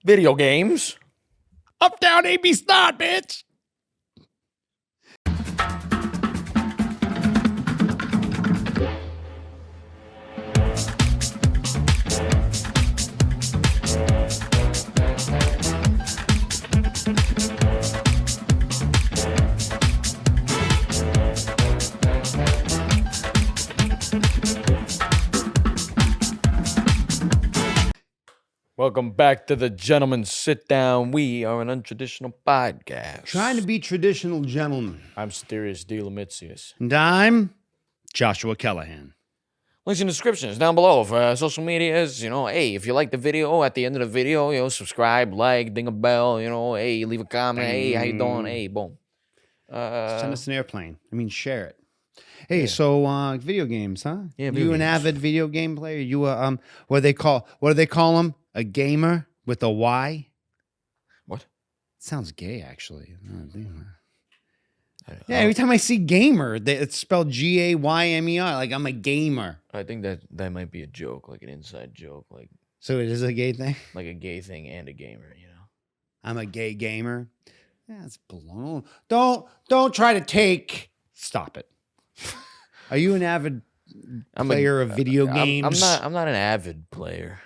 Video games. Up, down, AB start, bitch. Welcome back to the Gentleman's Sit Down. We are an untraditional podcast. Trying to be traditional gentlemen. I'm Mysterious D. Lemitius. And I'm Joshua Callahan. Links in the description is down below for social medias. Hey, if you like the video, at the end of the video, subscribe, like, ding a bell, hey, leave a comment. Hey, how you doing? Hey, boom. Send us an airplane. Share it. Hey, so video games, huh? Yeah, you an avid video game player? You what do they call them? A gamer with a Y? What? Sounds gay, actually. Yeah, every time I see gamer, it's spelled G-A-Y-M-E-R. Like, I'm a gamer. I think that might be a joke, like an inside joke, like. So it is a gay thing? Like a gay thing and a gamer, I'm a gay gamer. Yeah, it's blown. Don't try to take. Stop it. Are you an avid player of video games? I'm not an avid player,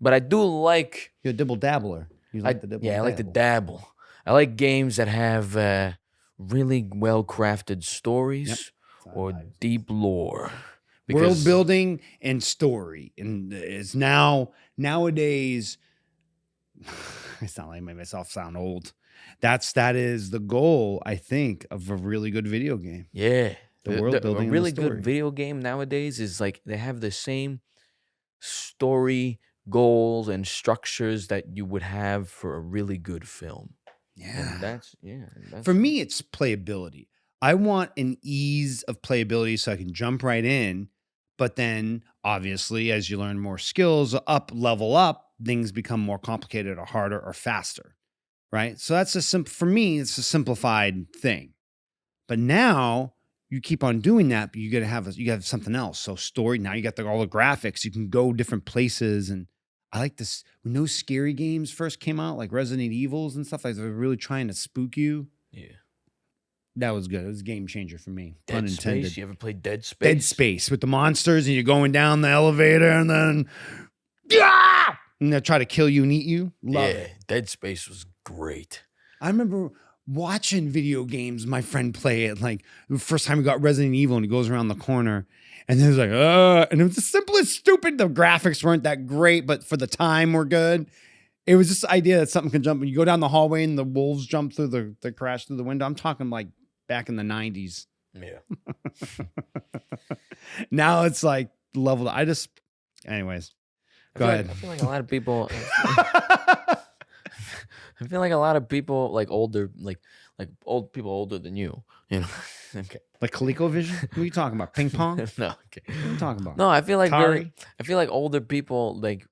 but I do like. You're a dibble dabbler. You like the dibble. Yeah, I like to dabble. I like games that have really well crafted stories or deep lore. World building and story, and it's nowadays. It's not like I make myself sound old. That is the goal, I think, of a really good video game. Yeah. The world building. A really good video game nowadays is like they have the same story, goals, and structures that you would have for a really good film. Yeah. And that's for me, it's playability. I want an ease of playability so I can jump right in. But then, obviously, as you learn more skills, level up, things become more complicated or harder or faster. Right? So that's for me, it's a simplified thing. But now you keep on doing that, but you got to have something else. So story, now you got all the graphics, you can go different places. And I like this, when those scary games first came out, like Resident Evils and stuff, like they were really trying to spook you. Yeah. That was good. It was a game changer for me. Dead Space? You ever played Dead Space? Dead Space with the monsters and you're going down the elevator and then and they'll try to kill you and eat you. Love it. Dead Space was great. I remember watching video games, my friend play it. Like the first time we got Resident Evil and he goes around the corner and then it's like, and it was the simplest, stupid. The graphics weren't that great, but for the time were good. It was just the idea that something can jump. When you go down the hallway and the wolves jump through the crash through the window. I'm talking like back in the 90s. Yeah. Now it's like leveled. Anyways, go ahead. I feel like a lot of people. I feel like a lot of people, like older, like old people older than you, Okay. Like ColecoVision? Who are you talking about? Ping pong? No. Okay. What are you talking about? No, I feel like Atari? I feel like older people, like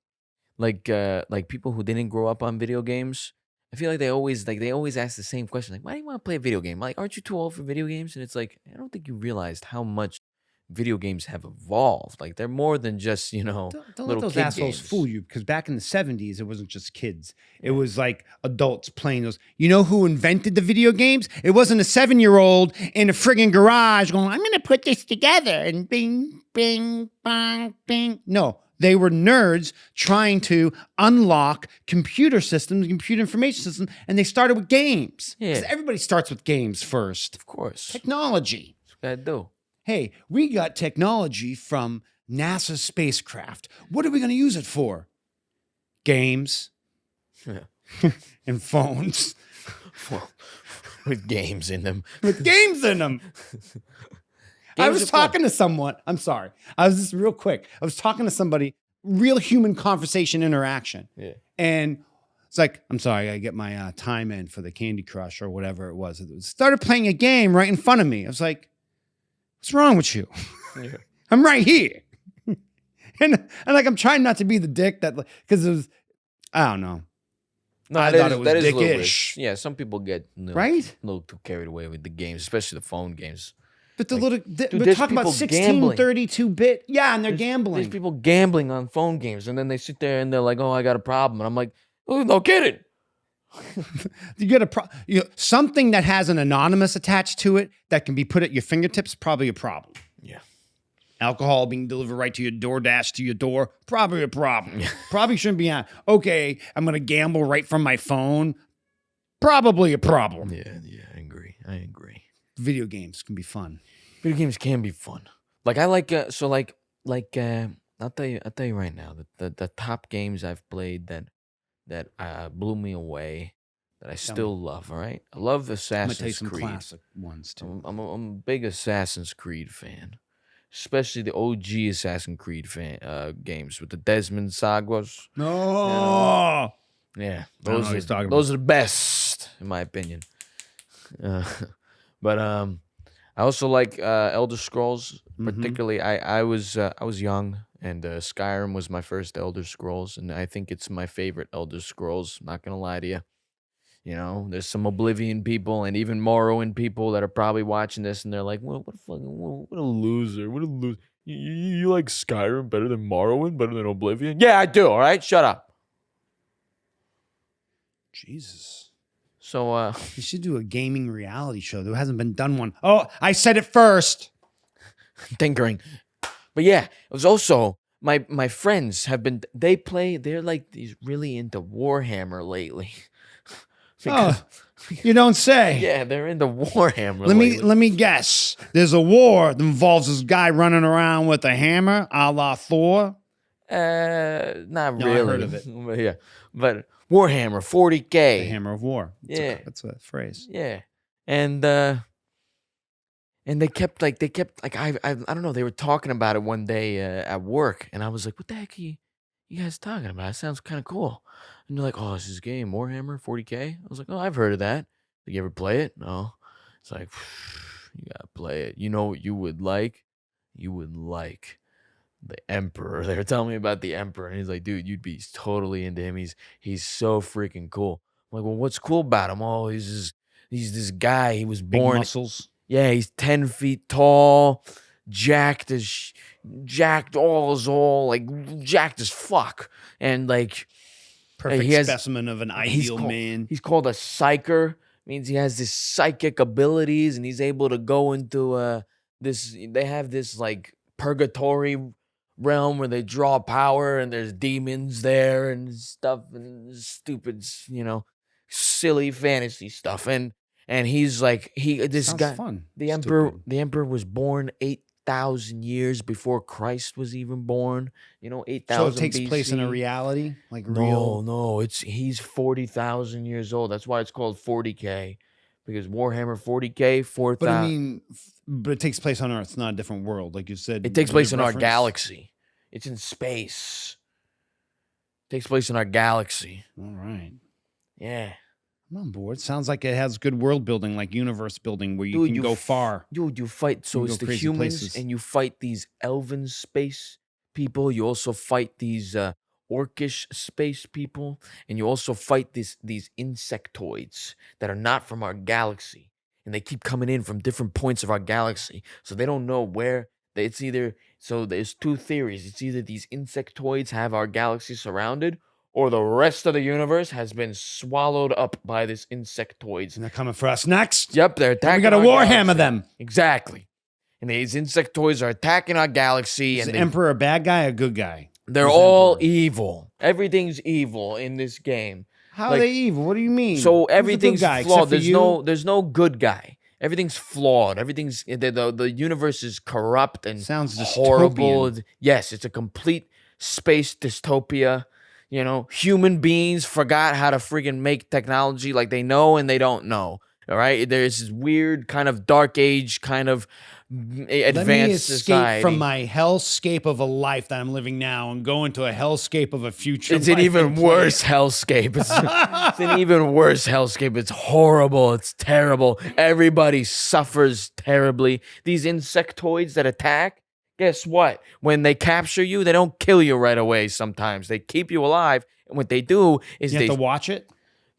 people who didn't grow up on video games. I feel like they always ask the same question, like, why do you want to play a video game? Like, aren't you too old for video games? And it's like, I don't think you realized how much video games have evolved. Like, they're more than just, Don't little let those kid assholes games. fool you, because back in the 70s, it wasn't just kids. It was like adults playing those. You know who invented the video games? It wasn't a 7-year-old in a friggin' garage going, I'm going to put this together and bing, bing, bang, bing. No, they were nerds trying to unlock computer systems, computer information systems, and they started with games. Yeah. 'Cause everybody starts with games first. Of course. Technology. That's what I do. Hey, we got technology from NASA's spacecraft. What are we going to use it for? Games Yeah. and phones. Well, with games in them. With games in them. I was talking to someone. I'm sorry. I was just real quick. I was talking to somebody, real human conversation interaction. Yeah. And it's like, I'm sorry, I get my time in for the Candy Crush or whatever it was. It started playing a game right in front of me. I was like, what's wrong with you? Yeah. I'm right here. and like, I'm trying not to be the dick that, because it was, I don't know. No, I thought it was that is a little dickish. weird. Yeah, some people get Right? a little too carried away with the games, especially the phone games. But the Like, little, dude, we're there's talking about people 16, gambling. 32-bit. Yeah, and they're gambling. There's people gambling on phone games, and then they sit there and they're like, "Oh, I got a problem," and I'm like, Oh, no kidding. You get something that has an anonymous attached to it that can be put at your fingertips, probably a problem. Yeah. Alcohol being delivered right to your door, dash to your door, probably a problem. Yeah. Probably shouldn't be on. Okay, I'm going to gamble right from my phone. Probably a problem. Yeah, I agree. Video games can be fun. Video games can be fun. Like I like I'll tell you right now that the top games I've played that blew me away, that I still love. All right, I love I'm going to tell you Assassin's some Creed. classic ones too. I'm a big Assassin's Creed fan, especially the OG Assassin's Creed games with the Desmond sagas. No. Yeah, I don't know what he's talking those are the best in my opinion. Uh, but I also like Elder Scrolls. Particularly, I was young, and Skyrim was my first Elder Scrolls, and I think it's my favorite Elder Scrolls. Not gonna lie to you. You know, there's some Oblivion people and even Morrowind people that are probably watching this, and they're like, "Well, what a loser! What a loser! You like Skyrim better than Morrowind, better than Oblivion?" Yeah, I do. All right, shut up. Jesus. So, you should do a gaming reality show. There hasn't been done one. Oh, I said it first. tinkering. But yeah, it was also my friends have been they're like these really into Warhammer lately. Oh, you don't say. Yeah, they're into Warhammer. Let me guess. There's a war that involves this guy running around with a hammer, a la Thor. Not No, really. I heard of it. But yeah, but Warhammer 40K. The Hammer of War. Yeah, That's a phrase. yeah, and they kept like I don't know, they were talking about it one day at work, and I was like, what the heck are you guys talking about? It sounds kind of cool. And they're like, oh, it's this game Warhammer 40K. I was like, oh, I've heard of that. Did you ever play it? No. It's like, you gotta play it. You know what you would like? You would like the Emperor. They were telling me about the Emperor, and he's like, dude, you'd be totally into him. He's so freaking cool. I'm like, well, what's cool about him? Oh, he's this guy. He was Big born. muscles. Yeah, he's 10 feet tall, jacked as fuck, and like Perfect specimen of an ideal man. He's called a psyker. Means he has this psychic abilities, and he's able to go into this. They have this like purgatory realm where they draw power, and there's demons there and stuff, and stupid, silly fantasy stuff. And he's like this Sounds guy. fun. The emperor was born 8,000 years before Christ was even born. 8,000. So it takes BC. place in a reality, like No, real. no, he's 40,000 years old. That's why it's called 40K, because Warhammer 40K 4,000. But I mean, but it takes place on Earth. It's not a different world, like you said. It takes place in our reference. galaxy. It's in space. It takes place in our galaxy. All right. Yeah. I'm on board. Sounds like it has good world building, like universe building, where you can go far. Dude, you fight. So it's the humans, places. And you fight these elven space people. You also fight these orcish space people, and you also fight these insectoids that are not from our galaxy, and they keep coming in from different points of our galaxy. So they don't know where. It's either. So there's two theories. It's either these insectoids have our galaxy surrounded, or the rest of the universe has been swallowed up by this insectoids. And they're coming for us next? Yep, they're attacking. And we got to Warhammer them. Exactly. And these insectoids are attacking our galaxy. Is the Emperor a bad guy or a good guy? They're all evil. Everything's evil in this game. How are they evil? What do you mean? So everything's flawed. There's no good guy. Everything's flawed. Everything's the universe is corrupt and sounds horrible. Dystopian. Yes, it's a complete space dystopia. Human beings forgot how to freaking make technology, like they know and they don't know. All right, there's this weird kind of dark age kind of advanced Let me escape society from my hellscape of a life that I'm living now and go into a hellscape of a future. It's an even worse hellscape. It's an even worse hellscape. It's horrible. It's terrible. Everybody suffers terribly. These insectoids that attack, guess what? When they capture you, they don't kill you right away sometimes. They keep you alive. And what they do is you have to watch it?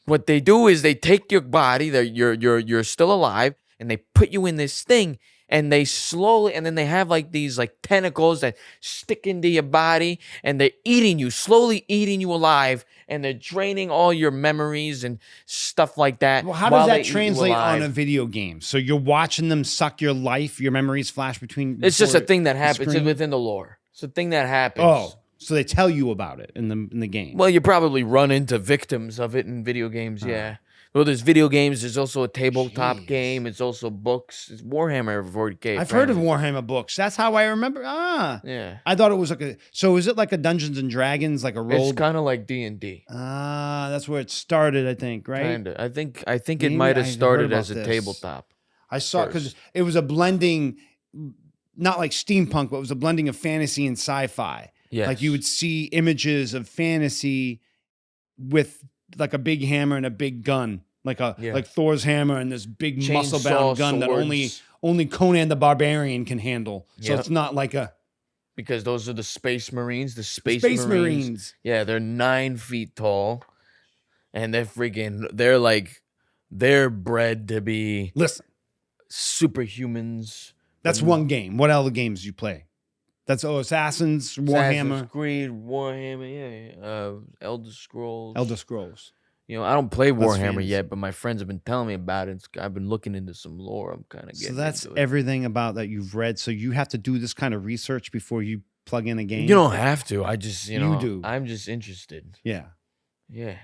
What they do is they take your body, that you're still alive, and they put you in this thing, and they slowly, and then they have like these like tentacles that stick into your body, and they're eating you, slowly eating you alive, and they're draining all your memories and stuff like that. Well, how does while that they eat you translate on a alive. video game? So you're watching them suck your life, your memories flash between. It's just a before thing that the happens. It's screen? within the lore. It's a thing that happens. Oh, so they tell you about it in the game. Well, you probably run into victims of it in video games, yeah. Well, there's video games. There's also a tabletop Jeez. game. It's also books. It's Warhammer 40K. I've heard of apparently. Warhammer books. That's how I remember. Yeah. I thought it was like a. So is it like a Dungeons and Dragons, like a roll? It's kind of like D&D. That's where it started, I think. Right. Kinda. I think it Maybe might have I've heard started about as a this. tabletop. I saw because first. it was a blending, not like steampunk, but it was a blending of fantasy and sci-fi. Yes. Like you would see images of fantasy with like a big hammer and a big gun, like like Thor's hammer and this big muscle bound Chainsaw gun that swords. only Conan the Barbarian can handle. So Yep. it's not like a Because those are the Space Marines. The Space Marines. Yeah, they're 9 feet tall. And they're bred to be Listen, superhumans. that's one game. What other games do you play? That's Assassins, Warhammer, Assassin's Creed, Warhammer, Elder Scrolls. Elder Scrolls. You know, I don't play Warhammer fantasy. yet, but my friends have been telling me about it. I've been looking into some lore. I'm kind of getting So that's into it. everything about that you've read. So you have to do this kind of research before you plug in a game. You don't have to. I just, You know, do. I'm just interested. Yeah. Yeah.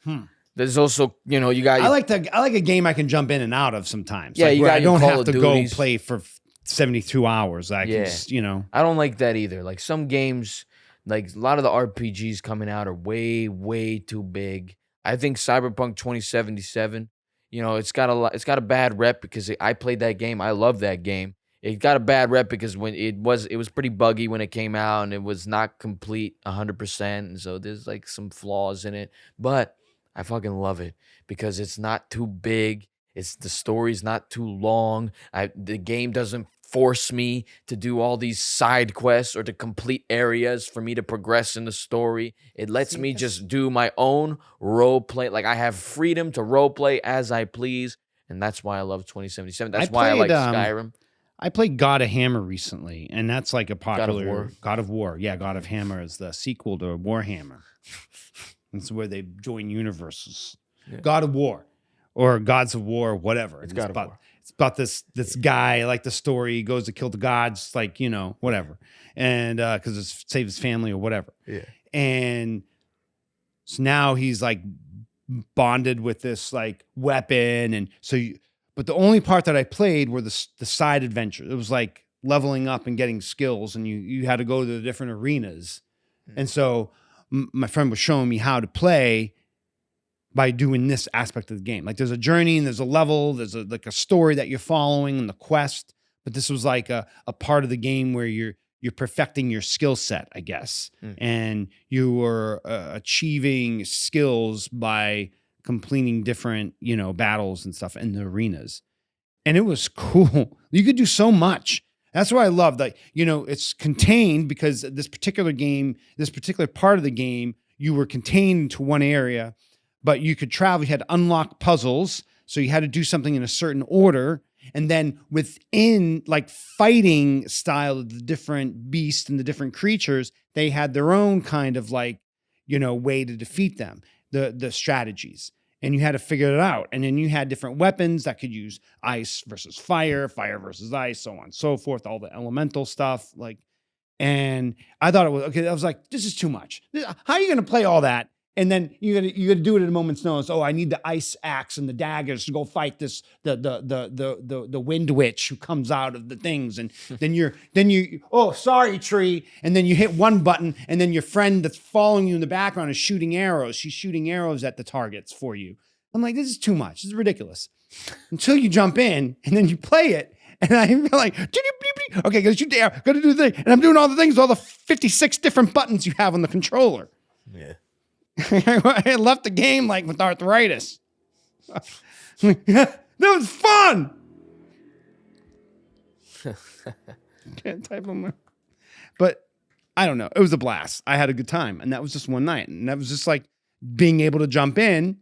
Hmm. There's also, you got. I like a game I can jump in and out of sometimes. Yeah, Like, you where got I your don't Call have of to go Duties. play for 72 hours. I can Yeah. just, I don't like that either. Like some games, like a lot of the RPGs coming out are way, way too big. I think Cyberpunk 2077, it's got a bad rep because I played that game. I love that game. It got a bad rep because when it was pretty buggy when it came out and it was not complete 100%. And so there's like some flaws in it, but I fucking love it because it's not too big. The story's not too long. The game doesn't force me to do all these side quests or to complete areas for me to progress in the story. It lets me just do my own role play. Like I have freedom to role play as I please, and that's why I love 2077. That's why I like Skyrim. I played God of Hammer recently, and that's like a popular War. God of War. Yeah, God of Hammer is the sequel to Warhammer. It's where they join universes. Yeah. God of War, or Gods of War, whatever. It's God of War. It's about this guy, like the story, he goes to kill the gods, like, whatever. And because it saved his family or whatever. Yeah. And so now he's like bonded with this like weapon. And so, but the only part that I played were the side adventures. It was like leveling up and getting skills, and you had to go to the different arenas. And so my friend was showing me how to play by doing this aspect of the game. Like there's a journey and there's a level, there's like a story that you're following and the quest. But this was like a part of the game where you're perfecting your skill set, I guess. And you were achieving skills by completing different, battles and stuff in the arenas. And it was cool. You could do so much. That's what I love. Like, it's contained because this particular game, this particular part of the game, you were contained to one area, but you could travel. You had to unlock puzzles. So you had to do something in a certain order. And then within like fighting style of the different beasts and the different creatures, they had their own kind of like, way to defeat them, the strategies. And you had to figure it out. And then you had different weapons that could use ice versus fire, fire versus ice, so on and so forth, all the elemental stuff. And I thought it was, okay, I was like, this is too much. How are you going to play all that? And then you got to do it at a moment's notice. Oh, I need the ice axe and the daggers to go fight this the wind witch who comes out of the things. And then you oh, sorry, tree. And then you hit one button, and then your friend that's following you in the background is shooting arrows. She's shooting arrows at the targets for you. I'm like, this is too much. This is ridiculous. Until you jump in and then you play it. And I'm like, okay, gotta shoot the arrow, gotta do the thing. And I'm doing all the things, all the 56 different buttons you have on the controller. Yeah. I left the game like with arthritis. That was fun. Can't type on my. But I don't know. It was a blast. I had a good time, and that was just one night, and that was just like being able to jump in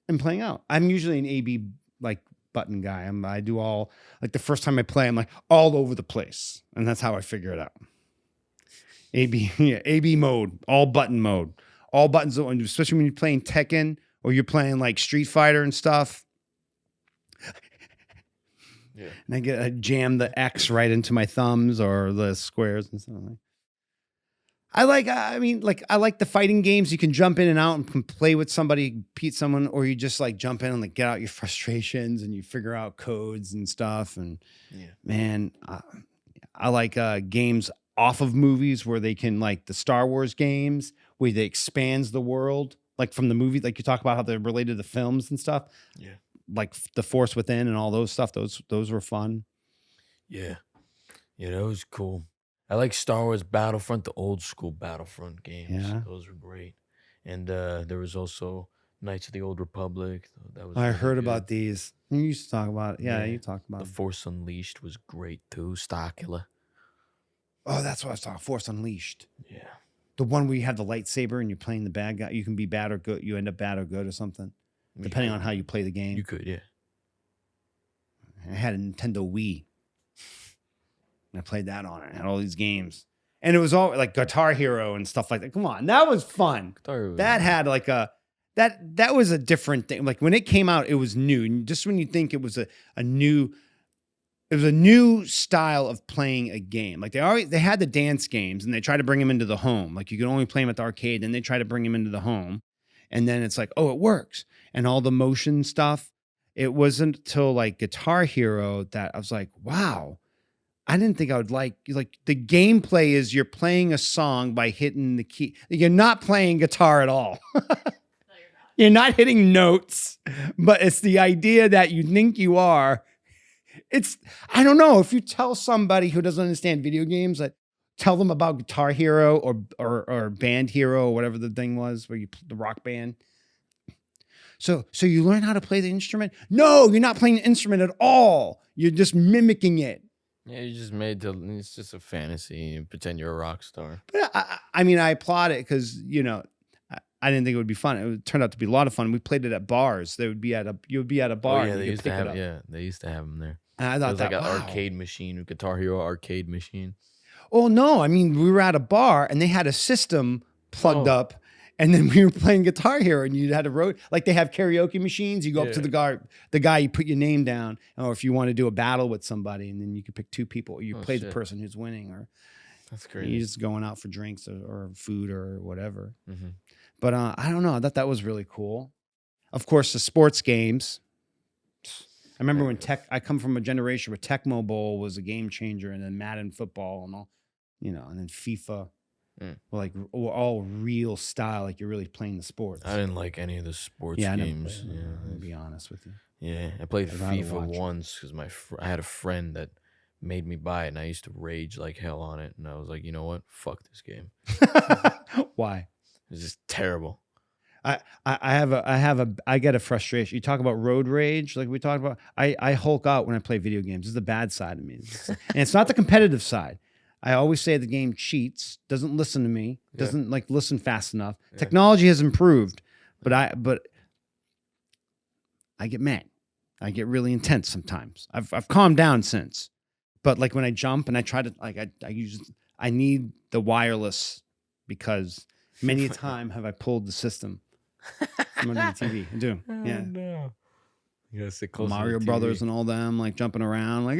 and playing out. I'm usually an AB like button guy. I do all like the first time I play, I'm like all over the place, and that's how I figure it out. AB mode, all button mode. all buttons, especially when you're playing Tekken or you're playing like Street Fighter and stuff. Yeah. And I jam the X right into my thumbs or the squares and stuff. I like the fighting games. You can jump in and out and can play with somebody, beat someone, or you just like jump in and like get out your frustrations and you figure out codes and stuff. And man, I like games off of movies where they can, like the Star Wars games where they expands the world, like from the movie, like you talk about how they're related to films and stuff. Yeah. Like The Force Within and all those stuff. Those were fun. Yeah. Yeah, that was cool. I like Star Wars Battlefront, the old school Battlefront games. Yeah. Those were great. And there was also Knights of the Old Republic. That was I really heard good. about these. You used to talk about it. Yeah, you talked about The Force Unleashed was great too. Starkiller. Oh, that's what I was talking. Force Unleashed. Yeah. The one where you have the lightsaber and you're playing the bad guy. You can be bad or good. You end up bad or good or something, depending on how you play the game. You could, yeah. I had a Nintendo Wii. And I played that on it. I had all these games. And it was all like Guitar Hero and stuff like that. Come on. That was fun. That had like that was a different thing. Like when it came out, it was new. And just when you think it was a new style of playing a game. Like they had the dance games and they tried to bring them into the home. Like you could only play them at the arcade. Then they try to bring them into the home. And then it's like, oh, it works. And all the motion stuff. It wasn't until like Guitar Hero that I was like, wow, I didn't think I would like the gameplay is you're playing a song by hitting the key. You're not playing guitar at all. No, you're not. You're not hitting notes, but it's the idea that you think you are. I don't know, if you tell somebody who doesn't understand video games, that tell them about Guitar Hero or Band Hero or whatever the thing was where the rock band. So you learn how to play the instrument? No, you're not playing the instrument at all. You're just mimicking it. Yeah, you just it's just a fantasy. You pretend you're a rock star. But I mean, I applaud it because, I didn't think it would be fun. It turned out to be a lot of fun. We played it at bars. You would be at a bar. Oh, yeah, and they you used could to pick have. it up. Yeah, they used to have them there. And I It thought was that like an wow. arcade machine, a Guitar Hero arcade machine. Oh no! I mean, we were at a bar and they had a system plugged up, and then we were playing Guitar Hero, and you had like they have karaoke machines. You go up to the guy, you put your name down, or if you want to do a battle with somebody, and then you could pick two people. You play the person who's winning, or that's great. You're just going out for drinks or food or whatever. Mm-hmm. But I don't know. I thought that was really cool. Of course, the sports games. I remember when I come from a generation where Tecmo Bowl was a game changer, and then Madden football and all, and then FIFA. Like all real style, like you're really playing the sports. I didn't like any of the sports games. I'll be honest with you. Yeah, I played FIFA once because I had a friend that made me buy it, and I used to rage like hell on it. And I was like, you know what? Fuck this game. Why? It's just terrible. I get a frustration. You talk about road rage, like we talked about. I hulk out when I play video games. This is the bad side of me, and it's not the competitive side. I always say the game cheats, doesn't listen to me, doesn't like listen fast enough. Yeah. Technology has improved, but I get mad. I get really intense sometimes. I've calmed down since, but like when I jump and I try to I need the wireless because many a time have I pulled the system from under the TV. I do. Yeah. No. You gotta sit close Mario to the Brothers TV. and all them like jumping around like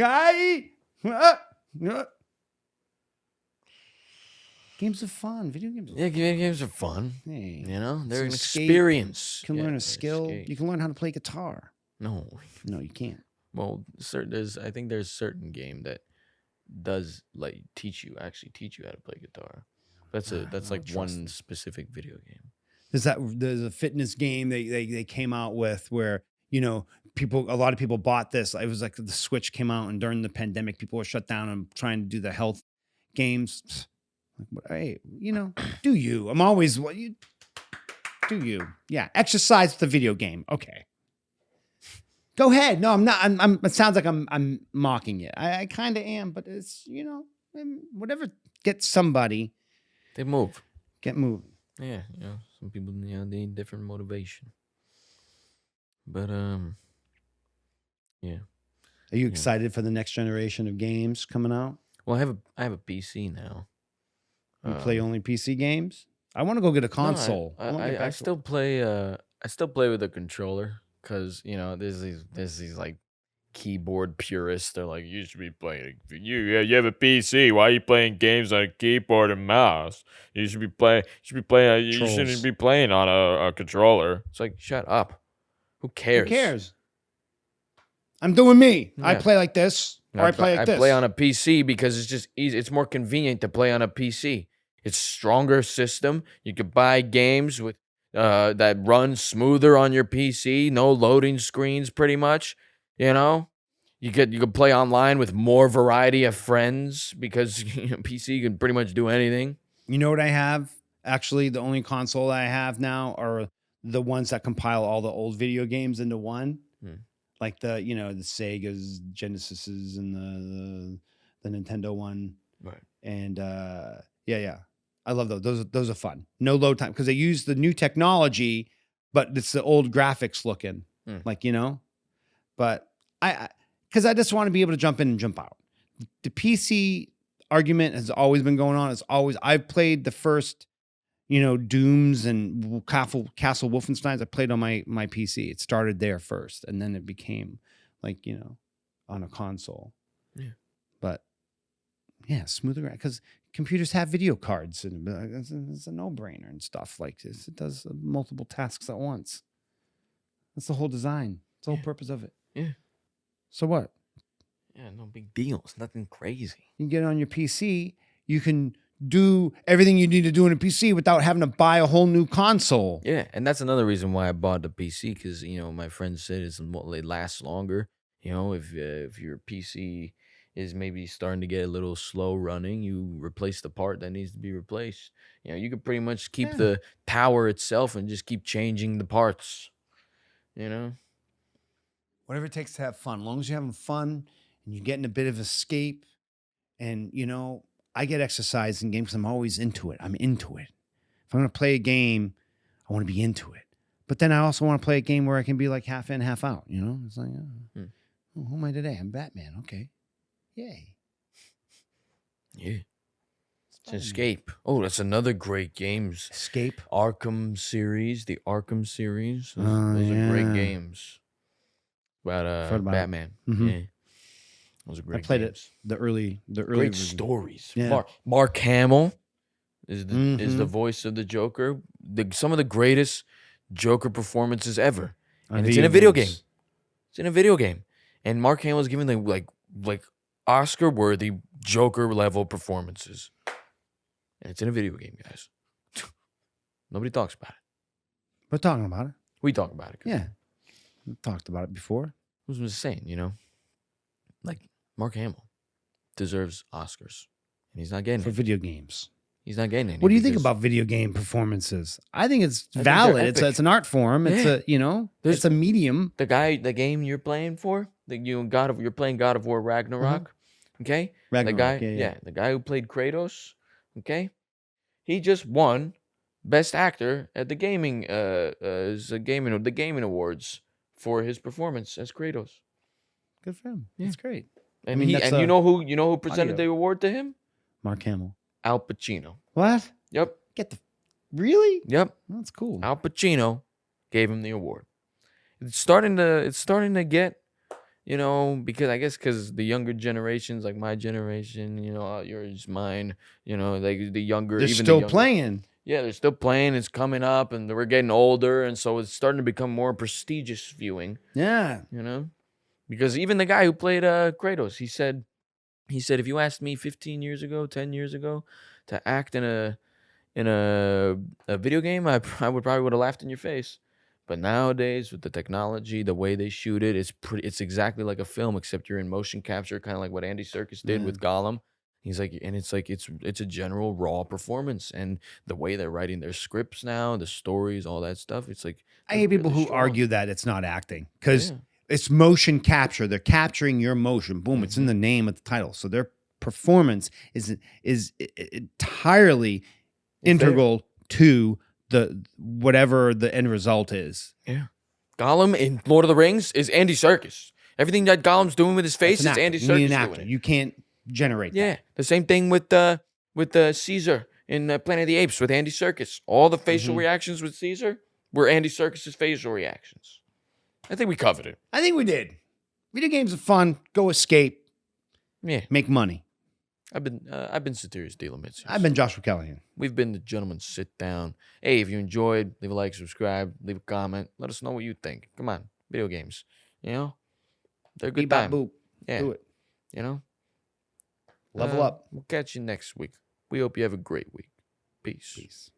Games are fun. Video games. Games are fun. Hey, they're an experience. You can learn a skill. You can learn how to play guitar. No, you can't. Well, I think there's certain game that does teach you how to play guitar. That's like one specific video game. There's a fitness game they came out with where a lot of people bought this. It was like the Switch came out, and during the pandemic, people were shut down and trying to do the health games. Hey, do you? I'm always do you? Yeah, exercise with the video game. Okay, go ahead. No, I'm not. It sounds like I'm mocking it. I kind of am, but it's whatever gets somebody. They move. Get moving. Yeah, some people they need different motivation. But yeah. Are you excited for the next generation of games coming out? Well, I have a PC now. You play only PC games? I want to go get a No, console. I want to get I back to. still play. I still play with a controller because there's these like keyboard purists. They're like, you should be playing. You have a PC. Why are you playing games on a keyboard and mouse? You should be playing. You shouldn't Trolls. be playing on a controller. It's like, shut up. Who Who cares? cares? I'm doing me. I Yeah. play like this, or I play like I this. play on a PC because it's just easy. It's more convenient to play on a PC. It's stronger system. You could buy games with that run smoother on your PC. No loading screens, pretty much. You know, you could play online with more variety of friends because PC can pretty much do anything. You know what I have? Actually, the only console I have now are the ones that compile all the old video games into one. Hmm. Like the Sega's, Genesises, and the Nintendo one. Right. And yeah. I love those. Those are fun. No load time because they use the new technology, but it's the old graphics looking. Hmm. But because I just want to be able to jump in and jump out. The PC argument has always been going on. I've played the first, Dooms and Castle Wolfensteins. I played on my PC. It started there first, and then it became like, on a console. Yeah. But yeah, smoother because computers have video cards, and it's a no-brainer and stuff like this. It does multiple tasks at once. That's the whole design. It's the whole purpose of it. Yeah. So what? Yeah, no big deal. It's nothing crazy. You can get it on your PC. You can do everything you need to do in a PC without having to buy a whole new console. Yeah, and that's another reason why I bought the PC because my friend said it lasts longer. If your PC is maybe starting to get a little slow running, you replace the part that needs to be replaced. You could pretty much keep the tower itself and just keep changing the parts. Whatever it takes to have fun. As long as you're having fun and you're getting a bit of escape. And, I get exercise in games because I'm always into it. I'm into it. If I'm going to play a game, I want to be into it. But then I also want to play a game where I can be like half in, half out. It's like, who am I today? I'm Batman. Okay. Yay. Yeah. It's Escape. Oh, that's another great game. Escape. Arkham series. The Arkham series. Those are great games. About Batman. Mm-hmm. Yeah. Those are great I played games. The early Great version. stories. Yeah. Mark Hamill is the voice of the Joker. Some of the greatest Joker performances ever. And it's in a video game. It's in a video game. And Mark Hamill is giving like Oscar-worthy Joker-level performances. And it's in a video game, guys. Nobody talks about it. We're talking about it. We talk about it. Yeah. We talked about it before. I was just saying, like Mark Hamill deserves Oscars. And he's not getting For it. video games. He's not getting it. What do you think about video game performances? I think it's valid. It's an art form. Yeah. It's a medium. The game you're playing for, you're playing God of War Ragnarok. Okay? Ragnarok, the guy who played Kratos, okay? He just won Best Actor at the gaming awards for his performance as Kratos. Good for him. Yeah. That's great. And you know who presented the award to him? Mark Hamill. Al Pacino. What? Yep. Really? Yep. That's cool. Al Pacino gave him the award. It's starting to get, because the younger generations, like my generation, yours, mine, like the younger, They're even still the younger, playing. Yeah, they're still playing. It's coming up, and we're getting older, and so it's starting to become more prestigious viewing. Yeah. Because even the guy who played Kratos, he said, if you asked me 15 years ago, 10 years ago, to act in a video game, I would have laughed in your face. But nowadays, with the technology, the way they shoot it, it's exactly like a film, except you're in motion capture, kind of like what Andy Serkis did with Gollum. He's like, and it's a general raw performance, and the way they're writing their scripts now, the stories, all that stuff. It's like I hate people who argue that it's not acting because it's motion capture. They're capturing your motion. Boom! It's in the name of the title, so their performance is entirely integral to the whatever the end result is. Yeah, Gollum in Lord of the Rings is Andy Serkis. Everything that Gollum's doing with his face is Andy Serkis doing it. You can't generate that. The same thing with Caesar in Planet of the Apes with Andy Serkis. All the facial Mhm. reactions with Caesar were Andy Serkis's facial reactions. I think we covered it. I think we did. Video games are fun. Go escape. Yeah, Make money. I've been Satirius Dealamits. I've been Joshua Callahan. We've been the Gentlemen Sit Down. Hey, if you enjoyed, leave a like, subscribe, leave a comment. Let us know what you think. Come on, video games. You know, they're a good Bebop time. boop. Yeah, Do it. you know. Level up. We'll catch you next week. We hope you have a great week. Peace. Peace.